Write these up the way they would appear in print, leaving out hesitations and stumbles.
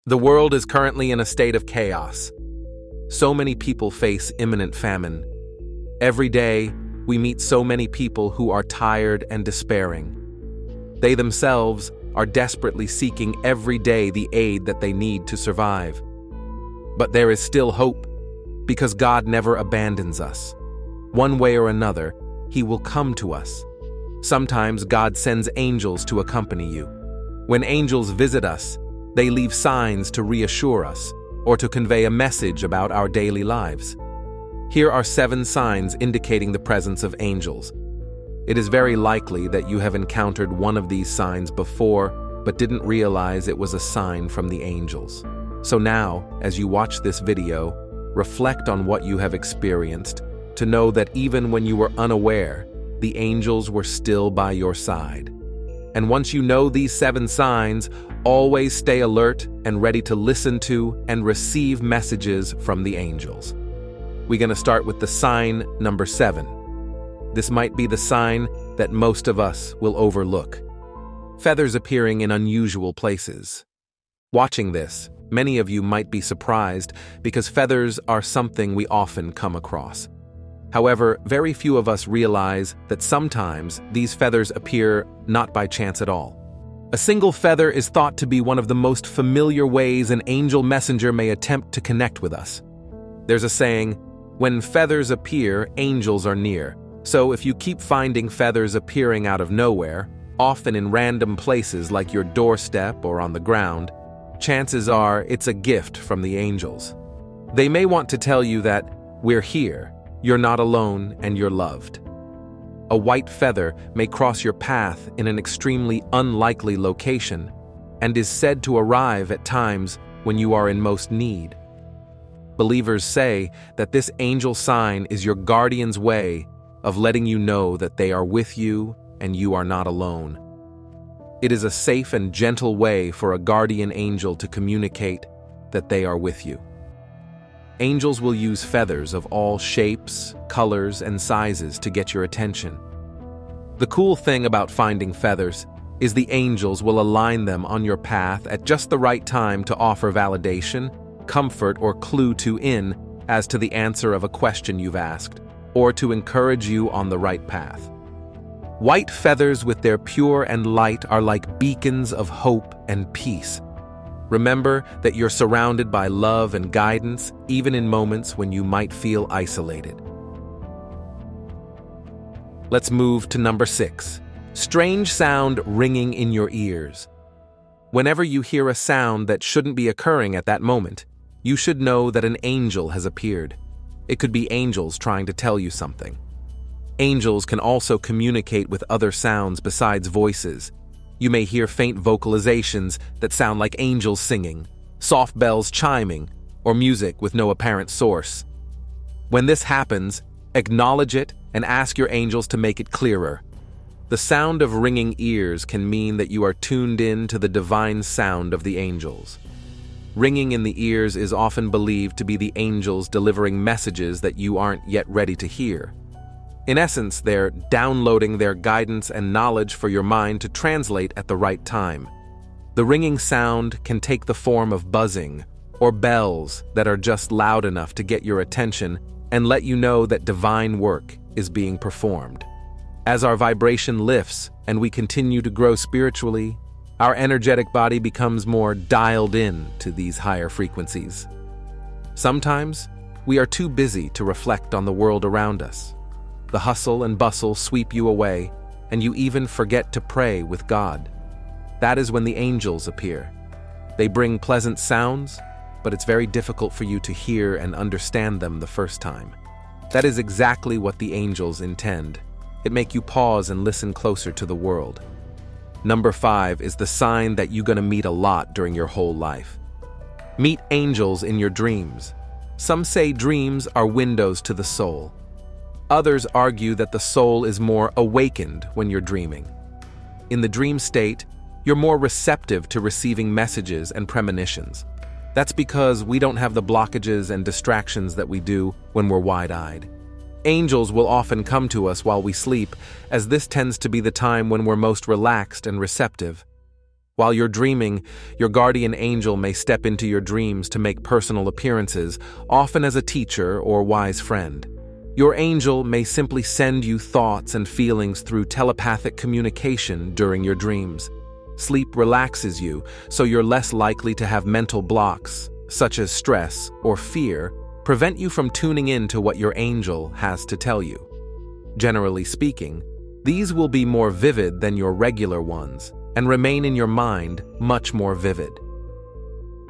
The world is currently in a state of chaos. So many people face imminent famine. Every day, we meet so many people who are tired and despairing. They themselves are desperately seeking every day the aid that they need to survive. But there is still hope, because God never abandons us. One way or another, He will come to us. Sometimes God sends angels to accompany you. When angels visit us, they leave signs to reassure us or to convey a message about our daily lives. Here are 7 signs indicating the presence of angels. It is very likely that you have encountered one of these signs before, but didn't realize it was a sign from the angels. So now, as you watch this video, reflect on what you have experienced to know that even when you were unaware, the angels were still by your side. And once you know these 7 signs, always stay alert and ready to listen to and receive messages from the angels. We're going to start with the sign number 7. This might be the sign that most of us will overlook. Feathers appearing in unusual places. Watching this, many of you might be surprised because feathers are something we often come across. However, very few of us realize that sometimes these feathers appear not by chance at all. A single feather is thought to be one of the most familiar ways an angel messenger may attempt to connect with us. There's a saying, "When feathers appear, angels are near." So if you keep finding feathers appearing out of nowhere, often in random places like your doorstep or on the ground, chances are it's a gift from the angels. They may want to tell you that we're here, you're not alone, and you're loved. A white feather may cross your path in an extremely unlikely location and is said to arrive at times when you are in most need. Believers say that this angel sign is your guardian's way of letting you know that they are with you and you are not alone. It is a safe and gentle way for a guardian angel to communicate that they are with you. Angels will use feathers of all shapes, colors, and sizes to get your attention. The cool thing about finding feathers is the angels will align them on your path at just the right time to offer validation, comfort, or clue as to the answer of a question you've asked, or to encourage you on the right path. White feathers with their pure and light are like beacons of hope and peace. Remember that you're surrounded by love and guidance, even in moments when you might feel isolated. Let's move to number 6. Strange sound ringing in your ears. Whenever you hear a sound that shouldn't be occurring at that moment, you should know that an angel has appeared. It could be angels trying to tell you something. Angels can also communicate with other sounds besides voices. You may hear faint vocalizations that sound like angels singing, soft bells chiming, or music with no apparent source. When this happens, acknowledge it and ask your angels to make it clearer. The sound of ringing ears can mean that you are tuned in to the divine sound of the angels. Ringing in the ears is often believed to be the angels delivering messages that you aren't yet ready to hear. In essence, they're downloading their guidance and knowledge for your mind to translate at the right time. The ringing sound can take the form of buzzing or bells that are just loud enough to get your attention and let you know that divine work is being performed. As our vibration lifts and we continue to grow spiritually, our energetic body becomes more dialed in to these higher frequencies. Sometimes, we are too busy to reflect on the world around us. The hustle and bustle sweep you away, and you even forget to pray with God. That is when the angels appear. They bring pleasant sounds, but it's very difficult for you to hear and understand them the first time. That is exactly what the angels intend. It makes you pause and listen closer to the world. Number 5 is the sign that you're going to meet a lot during your whole life. Meet angels in your dreams. Some say dreams are windows to the soul. Others argue that the soul is more awakened when you're dreaming. In the dream state, you're more receptive to receiving messages and premonitions. That's because we don't have the blockages and distractions that we do when we're wide-eyed. Angels will often come to us while we sleep, as this tends to be the time when we're most relaxed and receptive. While you're dreaming, your guardian angel may step into your dreams to make personal appearances, often as a teacher or wise friend. Your angel may simply send you thoughts and feelings through telepathic communication during your dreams. Sleep relaxes you, so you're less likely to have mental blocks, such as stress or fear, prevent you from tuning in to what your angel has to tell you. Generally speaking, these will be more vivid than your regular ones and remain in your mind much more vivid.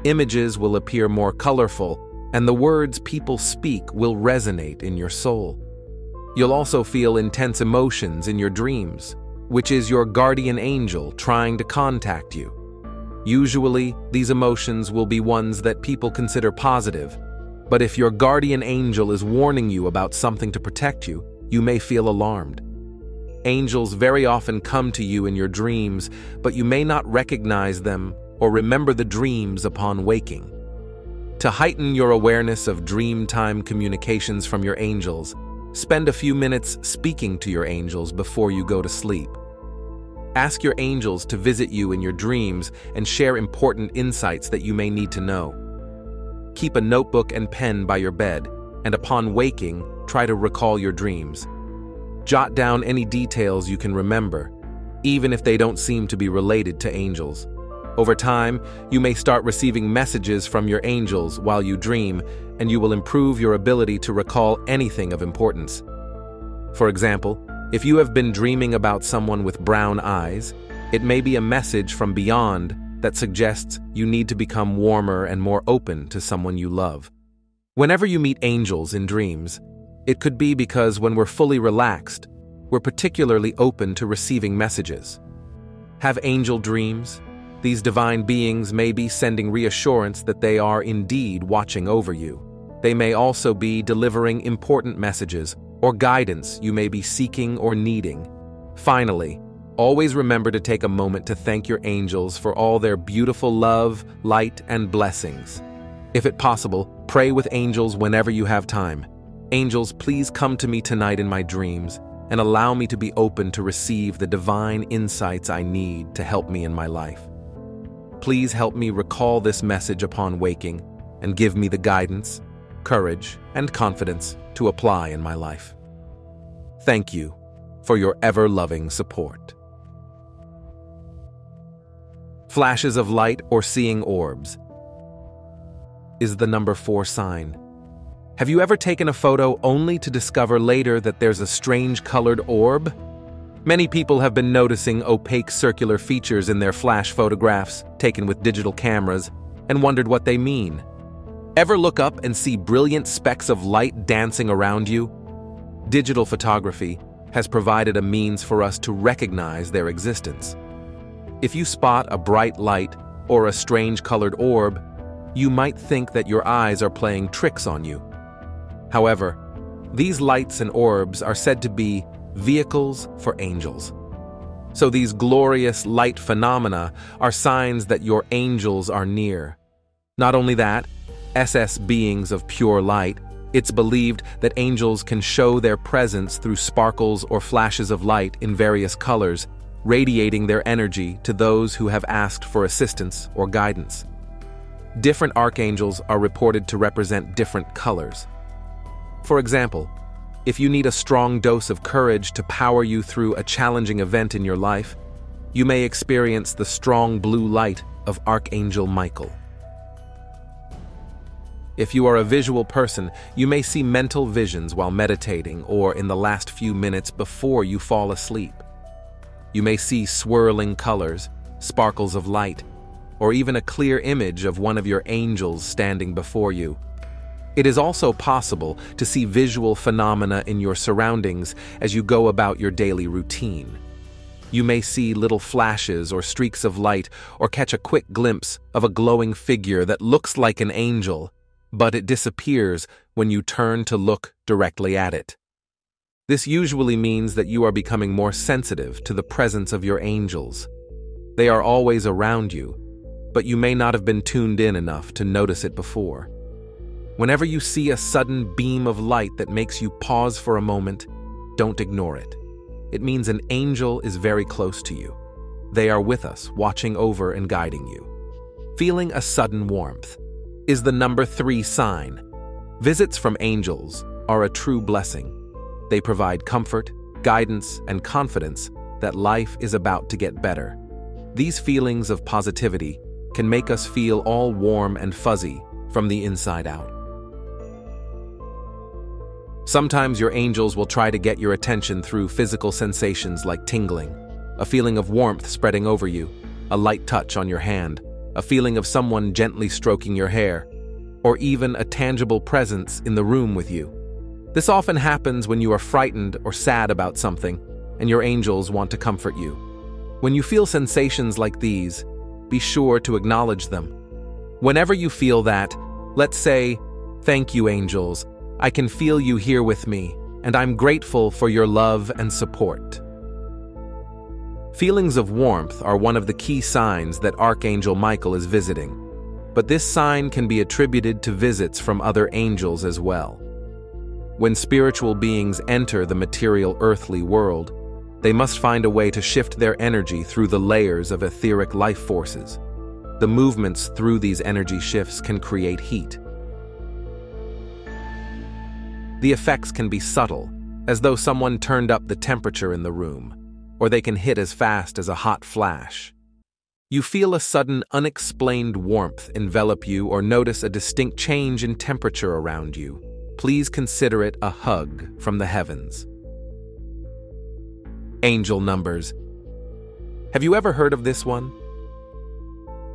Images will appear more colorful, and the words people speak will resonate in your soul. You'll also feel intense emotions in your dreams, which is your guardian angel trying to contact you. Usually, these emotions will be ones that people consider positive, but if your guardian angel is warning you about something to protect you, you may feel alarmed. Angels very often come to you in your dreams, but you may not recognize them or remember the dreams upon waking. To heighten your awareness of dream-time communications from your angels, spend a few minutes speaking to your angels before you go to sleep. Ask your angels to visit you in your dreams and share important insights that you may need to know. Keep a notebook and pen by your bed, and upon waking, try to recall your dreams. Jot down any details you can remember, even if they don't seem to be related to angels. Over time, you may start receiving messages from your angels while you dream, and you will improve your ability to recall anything of importance. For example, if you have been dreaming about someone with brown eyes, it may be a message from beyond that suggests you need to become warmer and more open to someone you love. Whenever you meet angels in dreams, it could be because when we're fully relaxed, we're particularly open to receiving messages. Have angel dreams? These divine beings may be sending reassurance that they are indeed watching over you. They may also be delivering important messages or guidance you may be seeking or needing. Finally, always remember to take a moment to thank your angels for all their beautiful love, light, and blessings. If it's possible, pray with angels whenever you have time. Angels, please come to me tonight in my dreams and allow me to be open to receive the divine insights I need to help me in my life. Please help me recall this message upon waking and give me the guidance, courage, and confidence to apply in my life. Thank you for your ever-loving support. Flashes of light or seeing orbs is the number 4 sign. Have you ever taken a photo only to discover later that there's a strange colored orb? Many people have been noticing opaque circular features in their flash photographs taken with digital cameras and wondered what they mean. Ever look up and see brilliant specks of light dancing around you? Digital photography has provided a means for us to recognize their existence. If you spot a bright light or a strange colored orb, you might think that your eyes are playing tricks on you. However, these lights and orbs are said to be vehicles for angels. So these glorious light phenomena are signs that your angels are near. Not only that, SS beings of pure light, it's believed that angels can show their presence through sparkles or flashes of light in various colors, radiating their energy to those who have asked for assistance or guidance. Different archangels are reported to represent different colors. For example, if you need a strong dose of courage to power you through a challenging event in your life, you may experience the strong blue light of Archangel Michael. If you are a visual person, you may see mental visions while meditating or in the last few minutes before you fall asleep. You may see swirling colors, sparkles of light, or even a clear image of one of your angels standing before you. It is also possible to see visual phenomena in your surroundings as you go about your daily routine. You may see little flashes or streaks of light or catch a quick glimpse of a glowing figure that looks like an angel, but it disappears when you turn to look directly at it. This usually means that you are becoming more sensitive to the presence of your angels. They are always around you, but you may not have been tuned in enough to notice it before. Whenever you see a sudden beam of light that makes you pause for a moment, don't ignore it. It means an angel is very close to you. They are with us, watching over and guiding you. Feeling a sudden warmth is the number 3 sign. Visits from angels are a true blessing. They provide comfort, guidance, and confidence that life is about to get better. These feelings of positivity can make us feel all warm and fuzzy from the inside out. Sometimes your angels will try to get your attention through physical sensations like tingling, a feeling of warmth spreading over you, a light touch on your hand, a feeling of someone gently stroking your hair, or even a tangible presence in the room with you. This often happens when you are frightened or sad about something, and your angels want to comfort you. When you feel sensations like these, be sure to acknowledge them. Whenever you feel that, let's say, "Thank you, angels. I can feel you here with me, and I'm grateful for your love and support." Feelings of warmth are one of the key signs that Archangel Michael is visiting, but this sign can be attributed to visits from other angels as well. When spiritual beings enter the material earthly world, they must find a way to shift their energy through the layers of etheric life forces. The movements through these energy shifts can create heat. The effects can be subtle, as though someone turned up the temperature in the room, or they can hit as fast as a hot flash. You feel a sudden, unexplained warmth envelop you or notice a distinct change in temperature around you. Please consider it a hug from the heavens. Angel numbers. Have you ever heard of this one?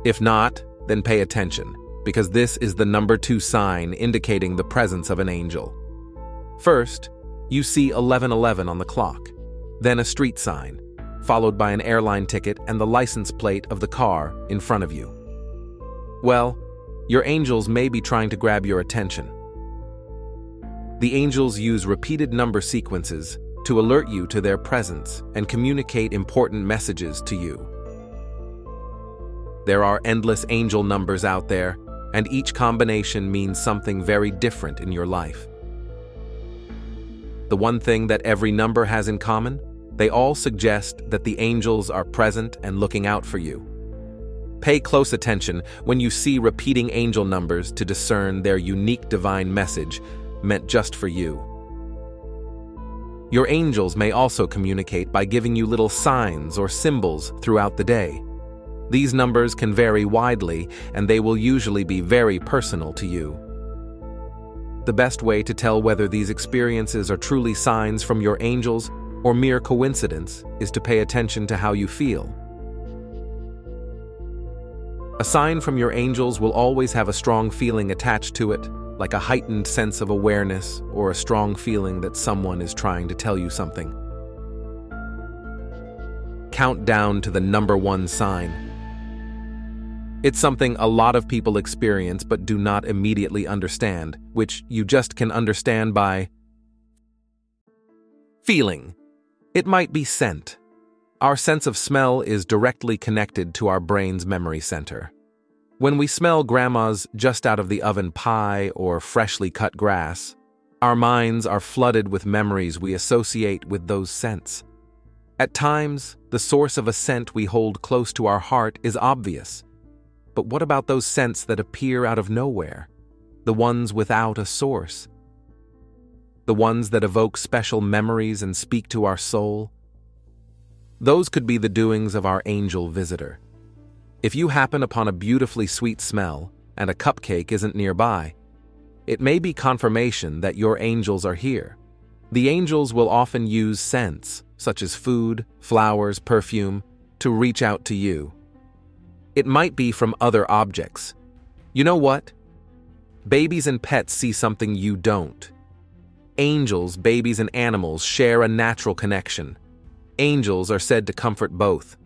If not, then pay attention, because this is the number 2 sign indicating the presence of an angel. First, you see 1111 on the clock, then a street sign, followed by an airline ticket and the license plate of the car in front of you. Well, your angels may be trying to grab your attention. The angels use repeated number sequences to alert you to their presence and communicate important messages to you. There are endless angel numbers out there, and each combination means something very different in your life. The one thing that every number has in common, they all suggest that the angels are present and looking out for you. Pay close attention when you see repeating angel numbers to discern their unique divine message meant just for you. Your angels may also communicate by giving you little signs or symbols throughout the day. These numbers can vary widely, and they will usually be very personal to you. The best way to tell whether these experiences are truly signs from your angels or mere coincidence is to pay attention to how you feel. A sign from your angels will always have a strong feeling attached to it, like a heightened sense of awareness or a strong feeling that someone is trying to tell you something. Count down to the number 1 sign. It's something a lot of people experience but do not immediately understand, which you just can understand by feeling. It might be scent. Our sense of smell is directly connected to our brain's memory center. When we smell Grandma's just out of the oven pie or freshly cut grass, our minds are flooded with memories we associate with those scents. At times, the source of a scent we hold close to our heart is obvious. But what about those scents that appear out of nowhere? The ones without a source? The ones that evoke special memories and speak to our soul? Those could be the doings of our angel visitor. If you happen upon a beautifully sweet smell and a cupcake isn't nearby, it may be confirmation that your angels are here. The angels will often use scents, such as food, flowers, perfume, to reach out to you. It might be from other objects. You know what? Babies and pets see something you don't. Angels, babies, and animals share a natural connection. Angels are said to comfort both.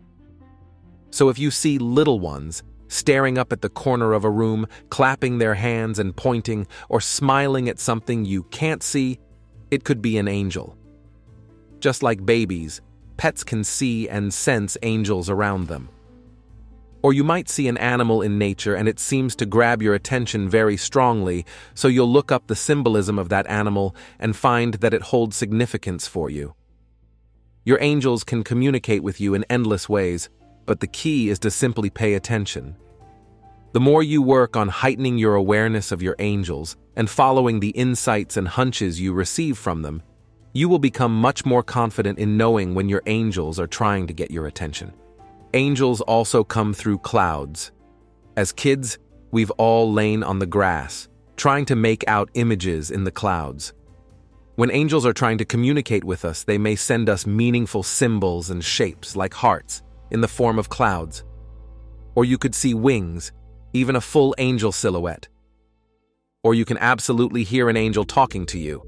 So if you see little ones staring up at the corner of a room, clapping their hands and pointing, or smiling at something you can't see, it could be an angel. Just like babies, pets can see and sense angels around them. Or you might see an animal in nature and it seems to grab your attention very strongly, so you'll look up the symbolism of that animal and find that it holds significance for you. Your angels can communicate with you in endless ways, but the key is to simply pay attention. The more you work on heightening your awareness of your angels and following the insights and hunches you receive from them, you will become much more confident in knowing when your angels are trying to get your attention. Angels also come through clouds. As kids, we've all lain on the grass, trying to make out images in the clouds. When angels are trying to communicate with us, they may send us meaningful symbols and shapes like hearts in the form of clouds. Or you could see wings, even a full angel silhouette. Or you can absolutely hear an angel talking to you.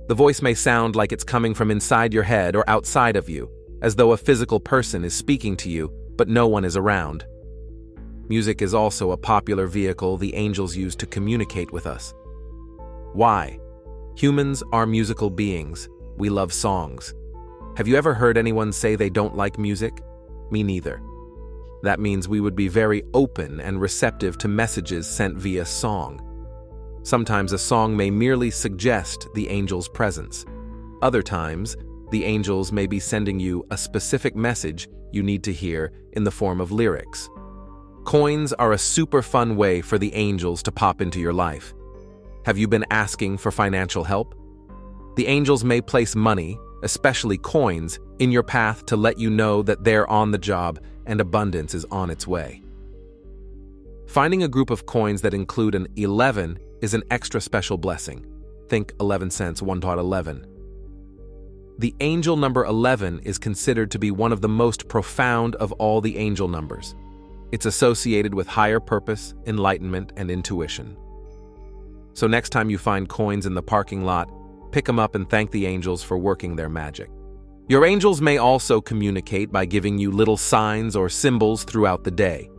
The voice may sound like it's coming from inside your head or outside of you, as though a physical person is speaking to you, but no one is around. Music is also a popular vehicle the angels use to communicate with us. Why? Humans are musical beings. We love songs. Have you ever heard anyone say they don't like music? Me neither. That means we would be very open and receptive to messages sent via song. Sometimes a song may merely suggest the angel's presence. Other times, the angels may be sending you a specific message you need to hear in the form of lyrics. Coins are a super fun way for the angels to pop into your life. Have you been asking for financial help? The angels may place money, especially coins, in your path to let you know that they're on the job and abundance is on its way. Finding a group of coins that include an 11 is an extra special blessing. Think 11 cents, 1.11. The angel number 11 is considered to be one of the most profound of all the angel numbers. It's associated with higher purpose, enlightenment, and intuition. So next time you find coins in the parking lot, pick them up and thank the angels for working their magic. Your angels may also communicate by giving you little signs or symbols throughout the day.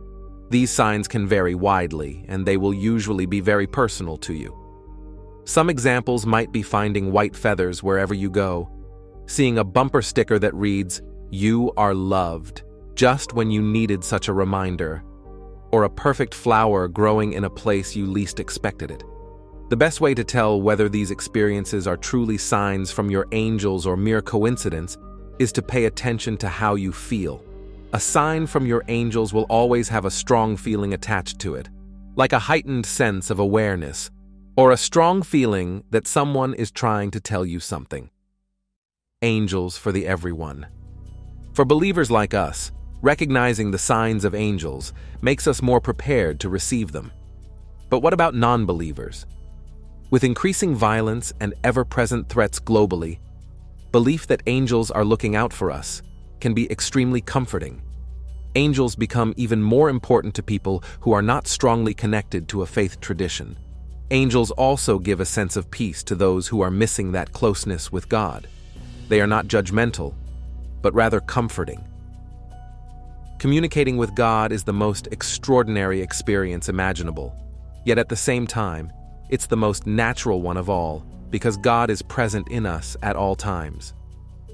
These signs can vary widely, and they will usually be very personal to you. Some examples might be finding white feathers wherever you go, seeing a bumper sticker that reads, "You are loved," just when you needed such a reminder, or a perfect flower growing in a place you least expected it. The best way to tell whether these experiences are truly signs from your angels or mere coincidence is to pay attention to how you feel. A sign from your angels will always have a strong feeling attached to it, like a heightened sense of awareness, or a strong feeling that someone is trying to tell you something. Angels for the everyone. For believers like us, recognizing the signs of angels makes us more prepared to receive them. But what about non-believers? With increasing violence and ever-present threats globally, belief that angels are looking out for us can be extremely comforting. Angels become even more important to people who are not strongly connected to a faith tradition. Angels also give a sense of peace to those who are missing that closeness with God. They are not judgmental, but rather comforting. Communicating with God is the most extraordinary experience imaginable, yet at the same time, it's the most natural one of all because God is present in us at all times,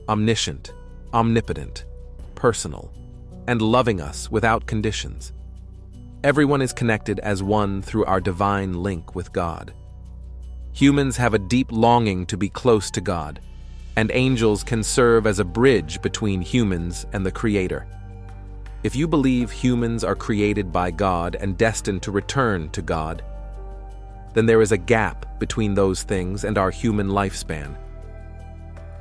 omniscient, omnipotent, personal, and loving us without conditions. Everyone is connected as one through our divine link with God. Humans have a deep longing to be close to God, and angels can serve as a bridge between humans and the Creator. If you believe humans are created by God and destined to return to God, then there is a gap between those things and our human lifespan.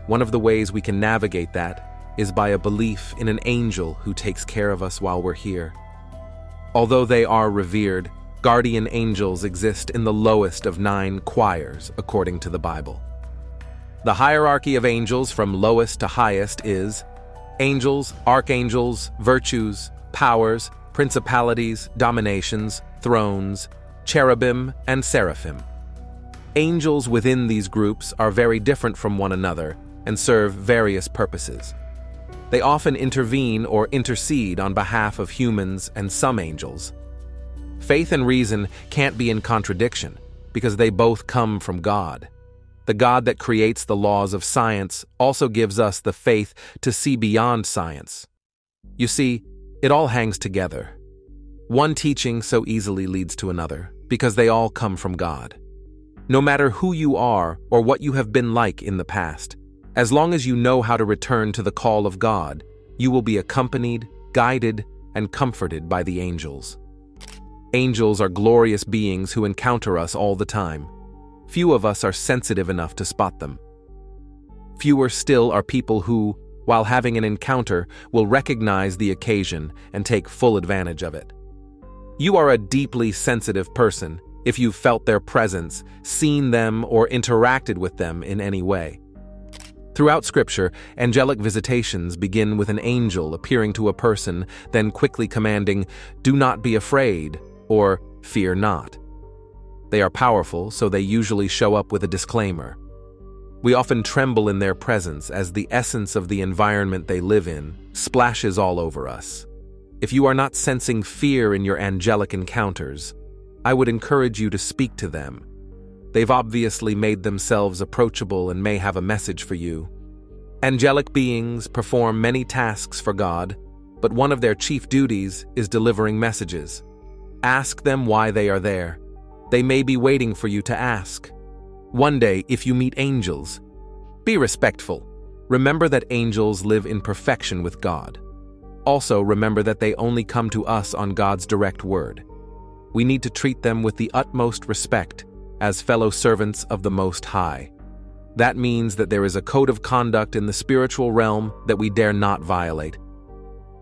One of the ways we can navigate that is by a belief in an angel who takes care of us while we're here. Although they are revered, guardian angels exist in the lowest of 9 choirs, according to the Bible. The hierarchy of angels from lowest to highest is angels, archangels, virtues, powers, principalities, dominations, thrones, cherubim, and seraphim. Angels within these groups are very different from one another and serve various purposes. They often intervene or intercede on behalf of humans and some angels. Faith and reason can't be in contradiction because they both come from God. The God that creates the laws of science also gives us the faith to see beyond science. You see, it all hangs together. One teaching so easily leads to another because they all come from God. No matter who you are or what you have been like in the past, as long as you know how to return to the call of God, you will be accompanied, guided, and comforted by the angels. Angels are glorious beings who encounter us all the time. Few of us are sensitive enough to spot them. Fewer still are people who, while having an encounter, will recognize the occasion and take full advantage of it. You are a deeply sensitive person if you've felt their presence, seen them, or interacted with them in any way. Throughout Scripture, angelic visitations begin with an angel appearing to a person, then quickly commanding, "Do not be afraid," or "Fear not." They are powerful, so they usually show up with a disclaimer. We often tremble in their presence as the essence of the environment they live in splashes all over us. If you are not sensing fear in your angelic encounters, I would encourage you to speak to them. They've obviously made themselves approachable and may have a message for you. Angelic beings perform many tasks for God, but one of their chief duties is delivering messages. Ask them why they are there. They may be waiting for you to ask. One day, if you meet angels, be respectful. Remember that angels live in perfection with God. Also, remember that they only come to us on God's direct word. We need to treat them with the utmost respect as fellow servants of the Most High. That means that there is a code of conduct in the spiritual realm that we dare not violate.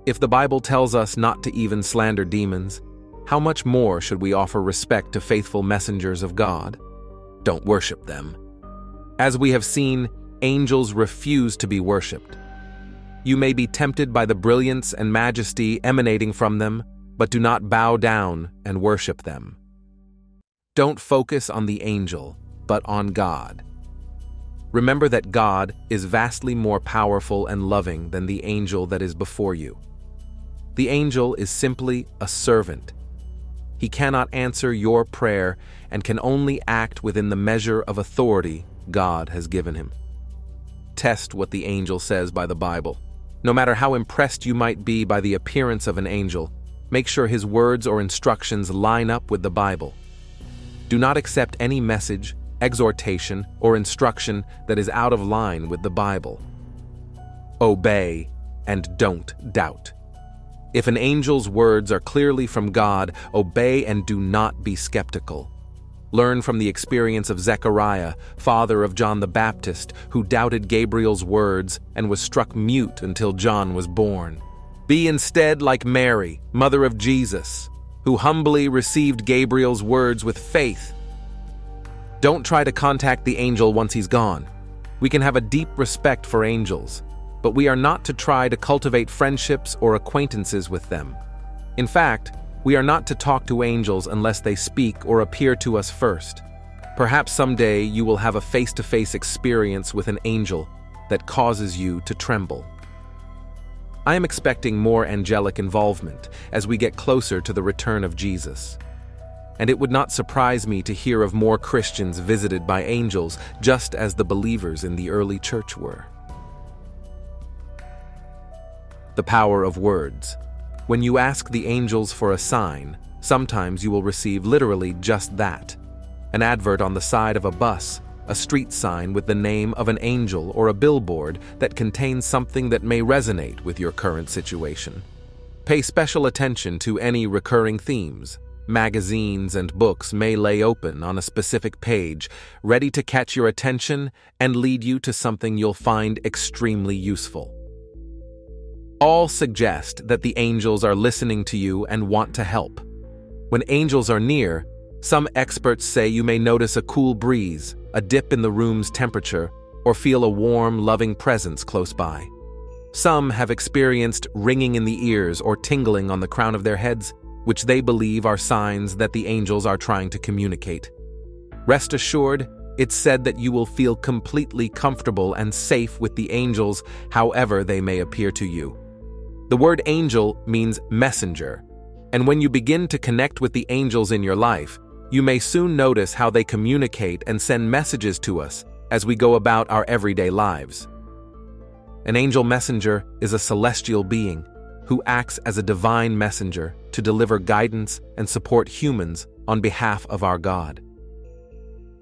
If the Bible tells us not to even slander demons, how much more should we offer respect to faithful messengers of God? Don't worship them. As we have seen, angels refuse to be worshipped. You may be tempted by the brilliance and majesty emanating from them, but do not bow down and worship them. Don't focus on the angel, but on God. Remember that God is vastly more powerful and loving than the angel that is before you. The angel is simply a servant. He cannot answer your prayer and can only act within the measure of authority God has given him. Test what the angel says by the Bible. No matter how impressed you might be by the appearance of an angel, make sure his words or instructions line up with the Bible. Do not accept any message, exhortation, or instruction that is out of line with the Bible. Obey and don't doubt. If an angel's words are clearly from God, obey and do not be skeptical. Learn from the experience of Zechariah, father of John the Baptist, who doubted Gabriel's words and was struck mute until John was born. Be instead like Mary, mother of Jesus, who humbly received Gabriel's words with faith. Don't try to contact the angel once he's gone. We can have a deep respect for angels, but we are not to try to cultivate friendships or acquaintances with them. In fact, we are not to talk to angels unless they speak or appear to us first. Perhaps someday you will have a face-to-face experience with an angel that causes you to tremble. I am expecting more angelic involvement as we get closer to the return of Jesus. And it would not surprise me to hear of more Christians visited by angels, just as the believers in the early church were. The power of words. When you ask the angels for a sign, sometimes you will receive literally just that. An advert on the side of a bus, a street sign with the name of an angel, or a billboard that contains something that may resonate with your current situation. Pay special attention to any recurring themes. Magazines and books may lay open on a specific page, ready to catch your attention and lead you to something you'll find extremely useful. All suggest that the angels are listening to you and want to help. When angels are near, some experts say you may notice a cool breeze, a dip in the room's temperature, or feel a warm, loving presence close by. Some have experienced ringing in the ears or tingling on the crown of their heads, which they believe are signs that the angels are trying to communicate. Rest assured, it's said that you will feel completely comfortable and safe with the angels, however they may appear to you. The word angel means messenger, and when you begin to connect with the angels in your life, you may soon notice how they communicate and send messages to us as we go about our everyday lives. An angel messenger is a celestial being who acts as a divine messenger to deliver guidance and support humans on behalf of our God.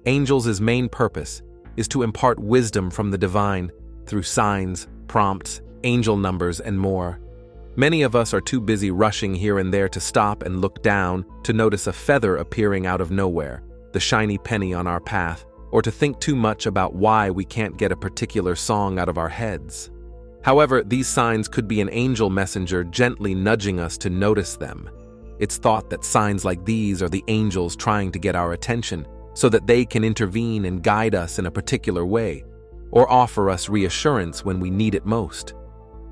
Angels' main purpose is to impart wisdom from the divine through signs, prompts, angel numbers, and more. Many of us are too busy rushing here and there to stop and look down to notice a feather appearing out of nowhere, the shiny penny on our path, or to think too much about why we can't get a particular song out of our heads. However, these signs could be an angel messenger gently nudging us to notice them. It's thought that signs like these are the angels trying to get our attention so that they can intervene and guide us in a particular way, or offer us reassurance when we need it most.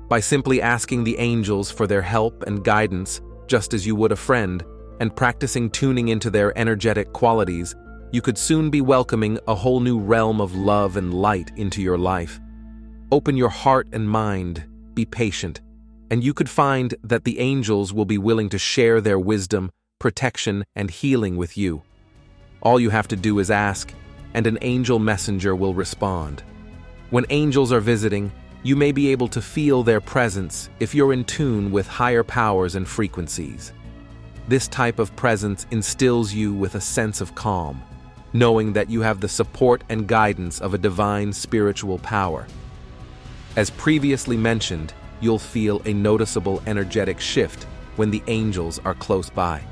By simply asking the angels for their help and guidance, just as you would a friend, and practicing tuning into their energetic qualities, you could soon be welcoming a whole new realm of love and light into your life. Open your heart and mind, be patient, and you could find that the angels will be willing to share their wisdom, protection, and healing with you. All you have to do is ask, and an angel messenger will respond. When angels are visiting, you may be able to feel their presence if you're in tune with higher powers and frequencies. This type of presence instills you with a sense of calm, knowing that you have the support and guidance of a divine spiritual power. As previously mentioned, you'll feel a noticeable energetic shift when the angels are close by.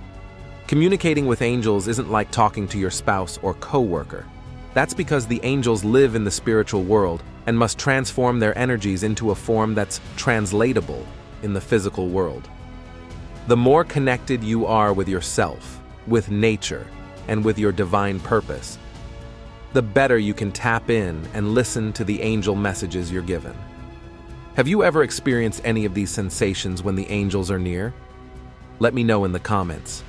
Communicating with angels isn't like talking to your spouse or coworker. That's because the angels live in the spiritual world and must transform their energies into a form that's translatable in the physical world. The more connected you are with yourself, with nature, and with your divine purpose, the better you can tap in and listen to the angel messages you're given. Have you ever experienced any of these sensations when the angels are near? Let me know in the comments.